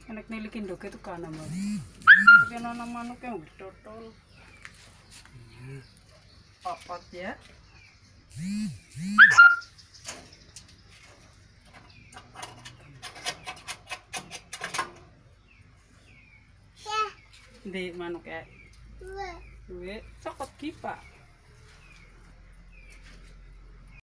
Anak nilikin doke itu kana mas. Tapi nanam manuk yang bertotol. Papat ya. Di manuk ya. Dua. Cokot kipa.